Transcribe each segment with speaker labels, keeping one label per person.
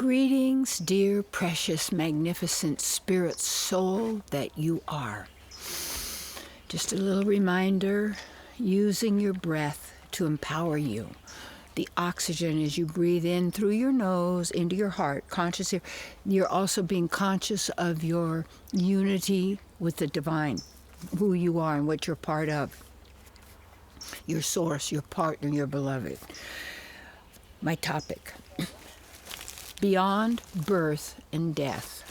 Speaker 1: Greetings, dear, precious, magnificent spirit soul that you are. Just a little reminder, using your breath to empower you. The oxygen as you breathe in through your nose into your heart, conscious here. You're also being conscious of your unity with the divine, who you are and what you're part of. Your source, your partner, your beloved. My topic. Beyond birth and death.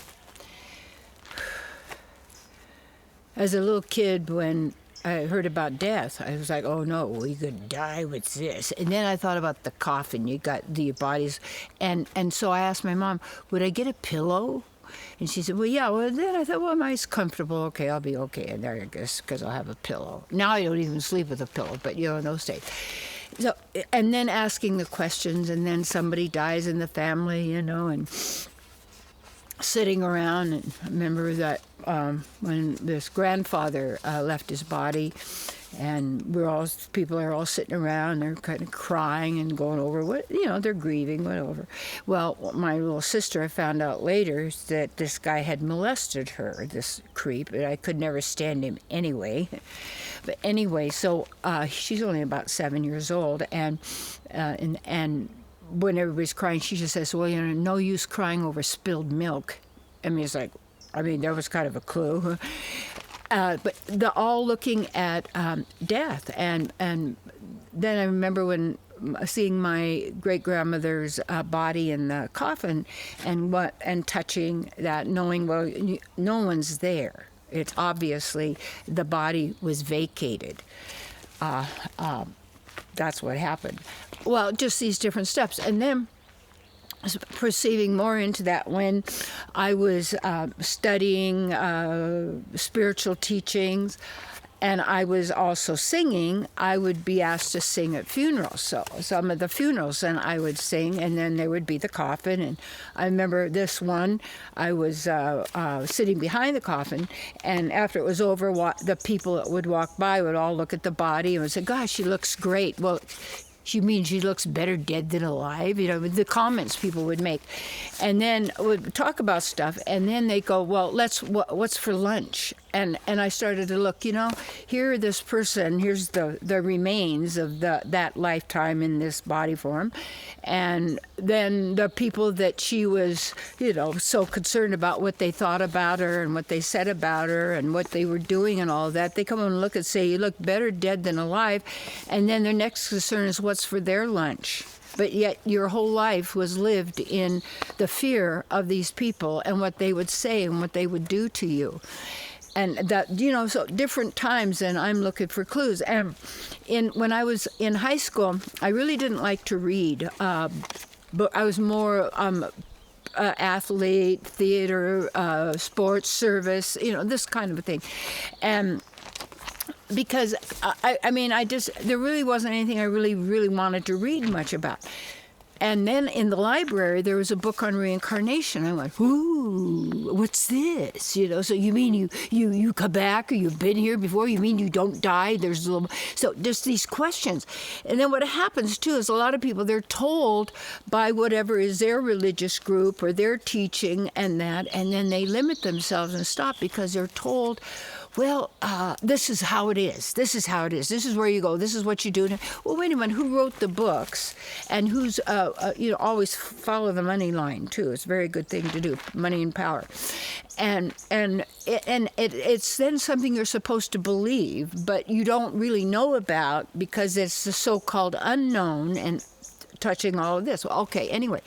Speaker 1: As a little kid, when I heard about death, I was like, oh no, we could die with this. And then I thought about the coffin, you got the bodies. And so I asked my mom, would I get a pillow? And she said, well, yeah. Well, then I thought, well, am I comfortable? Okay, I'll be okay in there, I guess, because I'll have a pillow. Now I don't even sleep with a pillow, but in those days. So, and then asking the questions, and then somebody dies in the family, and sitting around. And I remember that when this grandfather left his body, and people are all sitting around, they're kind of crying and going over what, they're grieving, whatever. Well, my little sister, I found out later that this guy had molested her, this creep, and I could never stand him anyway. But anyway, so she's only about 7 years old, and when everybody's crying, she just says, well, no use crying over spilled milk. It's like, there was kind of a clue. But they're all looking at death. And then I remember when seeing my great-grandmother's body in the coffin and touching that, knowing, well, no one's there. It's obviously the body was vacated. That's what happened. Well, just these different steps. And then perceiving more into that when I was studying spiritual teachings, and I was also singing, I would be asked to sing at funerals. So some of the funerals, and I would sing, and then there would be the coffin. And I remember this one, I was sitting behind the coffin, and after it was over, the people that would walk by would all look at the body and would say, gosh, she looks great. Well, she means she looks better dead than alive, the comments people would make. And then would talk about stuff, and then they go, well, what's for lunch? And I started to look, here this person, here's the remains of that lifetime in this body form. And then the people that she was, so concerned about what they thought about her and what they said about her and what they were doing and all that, they come and look and say, you look better dead than alive. And then their next concern is what's for their lunch. But yet your whole life was lived in the fear of these people and what they would say and what they would do to you. And that, so different times, and I'm looking for clues. And when I was in high school, I really didn't like to read, but I was more athlete, theater, sports, service, this kind of a thing. And because, there really wasn't anything I really, really wanted to read much about. And then in the library, there was a book on reincarnation. I went, ooh, what's this? So you mean you come back, or you've been here before? You mean you don't die? So just these questions. And then what happens, too, is a lot of people, they're told by whatever is their religious group or their teaching and that, and then they limit themselves and stop because they're told, well, this is how it is. This is how it is. This is where you go. This is what you do. Well, wait a minute. Who wrote the books? And who's, always follow the money line, too. It's a very good thing to do, money and power. And it's then something you're supposed to believe, but you don't really know about because it's the so-called unknown and touching all of this. Well, okay, anyway.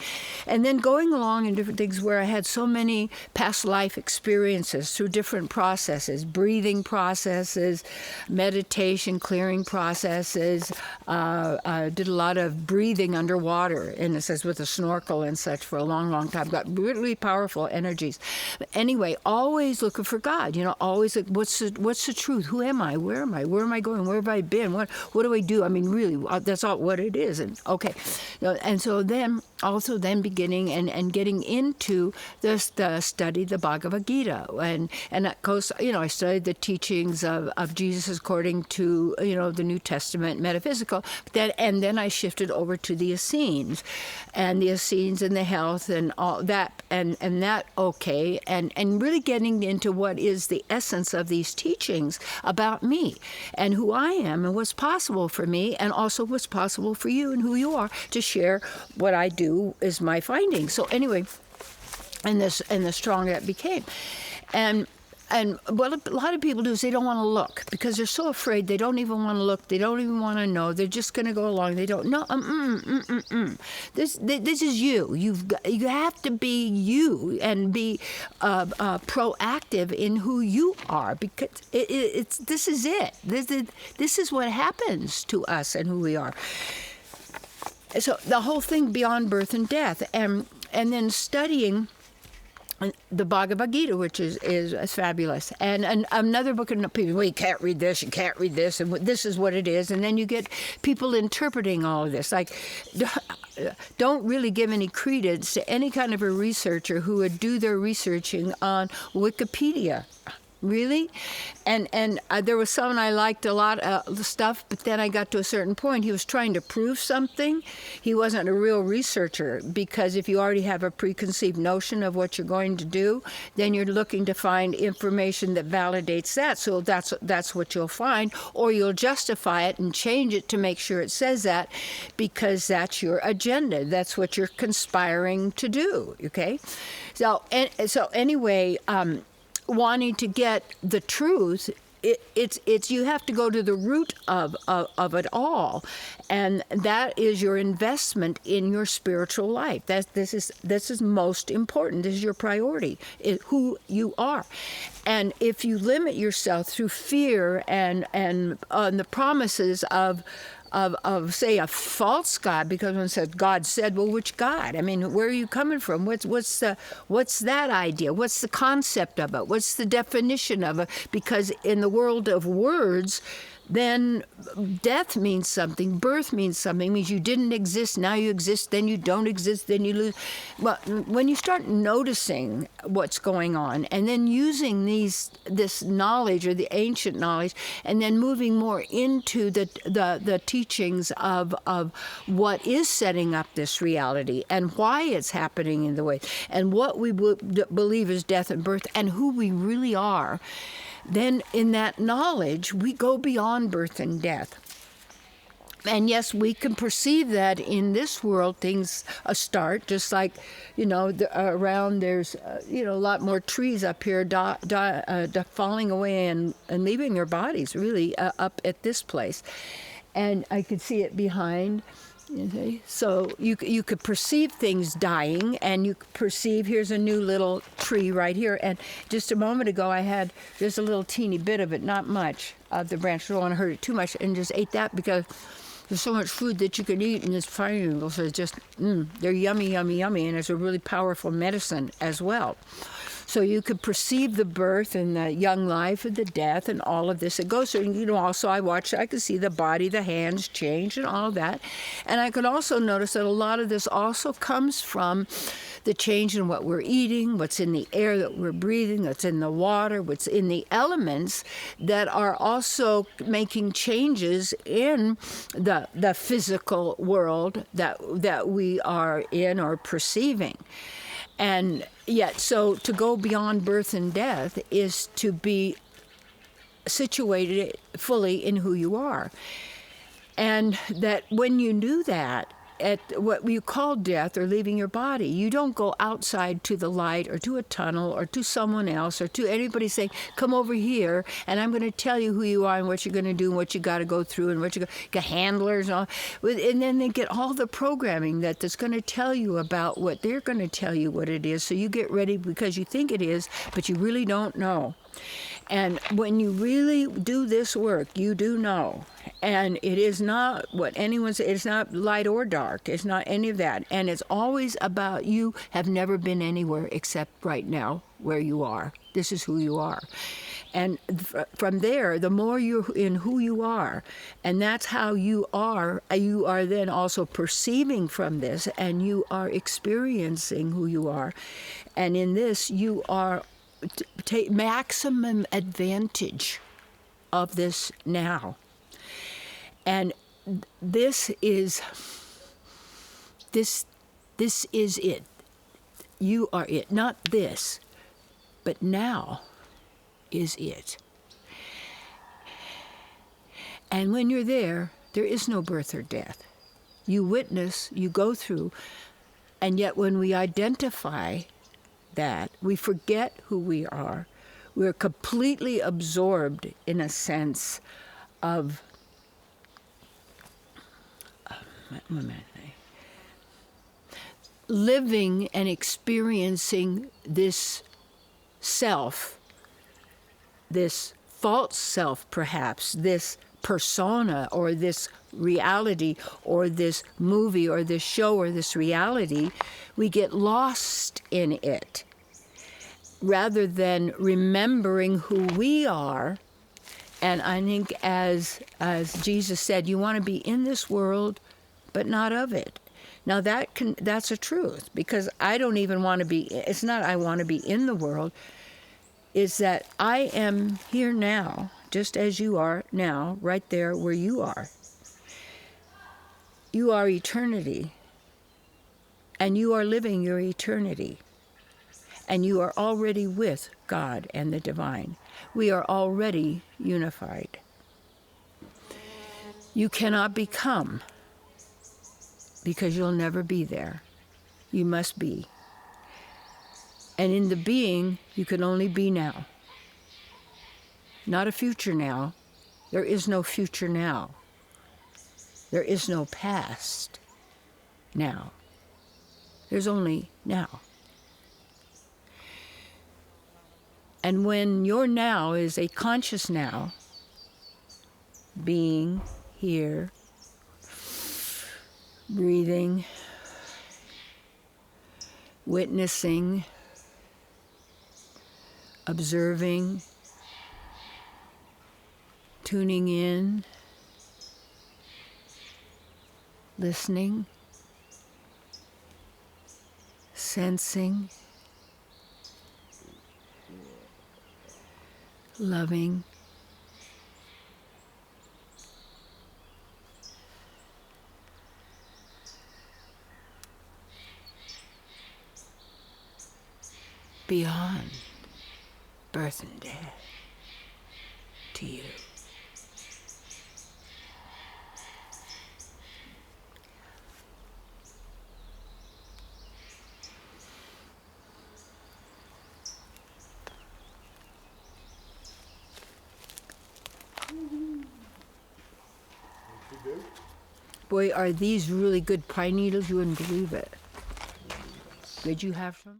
Speaker 1: And then going along in different things where I had so many past life experiences through different processes, breathing processes, meditation, clearing processes. I did a lot of breathing underwater, and it says with a snorkel and such for a long, long time. Got really powerful energies. But anyway, always looking for God. Always like, what's the truth? Who am I? Where am I? Where am I going? Where have I been? What do I do? Really, that's all what it is. And okay. And so then also then beginning and getting into the study, the Bhagavad Gita. And of course, I studied the teachings of Jesus according to, the New Testament metaphysical. And then I shifted over to the Essenes and the health and all that, and that, okay, and really getting into what is the essence of these teachings about me and who I am and what's possible for me and also what's possible for you and who you are, to share what I do is my findings. So anyway, and the stronger it became. And what a lot of people do is they don't want to look because they're so afraid. They don't even want to look. They don't even want to know. They're just going to go along. They don't know. This is you. You have to be you and be proactive in who you are, because this is it. This is what happens to us and who we are. So the whole thing beyond birth and death, and then studying the Bhagavad Gita, which is fabulous, and another book. And people, well, you can't read this, and this is what it is, and then you get people interpreting all of this. Like, don't really give any credence to any kind of a researcher who would do their researching on Wikipedia. Really? And there was someone I liked a lot of the stuff, but then I got to a certain point. He was trying to prove something. He wasn't a real researcher, because if you already have a preconceived notion of what you're going to do, then you're looking to find information that validates that. So that's what you'll find, or you'll justify it and change it to make sure it says that, because that's your agenda. That's what you're conspiring to do, okay? So anyway, wanting to get the truth, it's you have to go to the root of it all, and that is your investment in your spiritual life. This is most important. This is your priority, is who you are. And if you limit yourself through fear and the promises of say a false God, because when said God said, well, which God? I mean, where are you coming from? What's that idea? What's the concept of it? What's the definition of it? Because in the world of words, then death means something, birth means something, means you didn't exist, now you exist, then you don't exist, then you lose. Well, when you start noticing what's going on and then using this knowledge, or the ancient knowledge, and then moving more into the teachings of what is setting up this reality and why it's happening in the way, and what we believe is death and birth and who we really are, then in that knowledge, we go beyond birth and death. And yes, we can perceive that in this world, things start, just like, around there's, a lot more trees up here falling away and leaving their bodies, really, up at this place. And I could see it behind. Okay. So you could perceive things dying, and you could perceive, here's a new little tree right here. And just a moment ago, I had just a little teeny bit of it, not much, of the branch. I don't want to hurt it too much, and just ate that because there's so much food that you can eat in this triangle. So it's just, they're yummy, yummy, yummy, and it's a really powerful medicine as well. So you could perceive the birth and the young life and the death and all of this. It goes through, also I could see the body, the hands change and all of that. And I could also notice that a lot of this also comes from the change in what we're eating, what's in the air that we're breathing, what's in the water, what's in the elements that are also making changes in the physical world that we are in or perceiving. And yet, so to go beyond birth and death is to be situated fully in who you are. And that when you do that, at what you call death or leaving your body, you don't go outside to the light or to a tunnel or to someone else or to anybody saying, come over here and I'm going to tell you who you are and what you're going to do and what you got to go through and what you got handlers and all. And then they get all the programming that's going to tell you about what they're going to tell you what it is. So you get ready because you think it is, but you really don't know. And when you really do this work, you do know. And it is not what anyone says, it's not light or dark. It's not any of that. And it's always about you have never been anywhere except right now where you are. This is who you are. And from there, the more you're in who you are, and that's how you are then also perceiving from this, and you are experiencing who you are. And in this, you are take maximum advantage of this now. And this is it. You are it. Not this, but now is it. And when you're there is no birth or death. You witness, you go through, and yet when we identify that, we forget who we are. We're completely absorbed in a sense of living and experiencing this self, this false self perhaps, this persona or this reality or this movie or this show or this reality. We get lost in it rather than remembering who we are. And I think as Jesus said, you want to be in this world, but not of it. Now that's a truth, because I don't even want to be, it's not I want to be in the world, is that I am here now, just as you are now, right there where you are. You are eternity, and you are living your eternity, and you are already with God and the divine. We are already unified. You cannot become, because you'll never be there. You must be. And in the being, you can only be now. Not a future now. There is no future now. There is no past now. There's only now. And when your now is a conscious now, being here, breathing, witnessing, observing, tuning in, listening, sensing, loving, beyond birth and death to you. Boy, are these really good pine needles, you wouldn't believe it. Did you have some?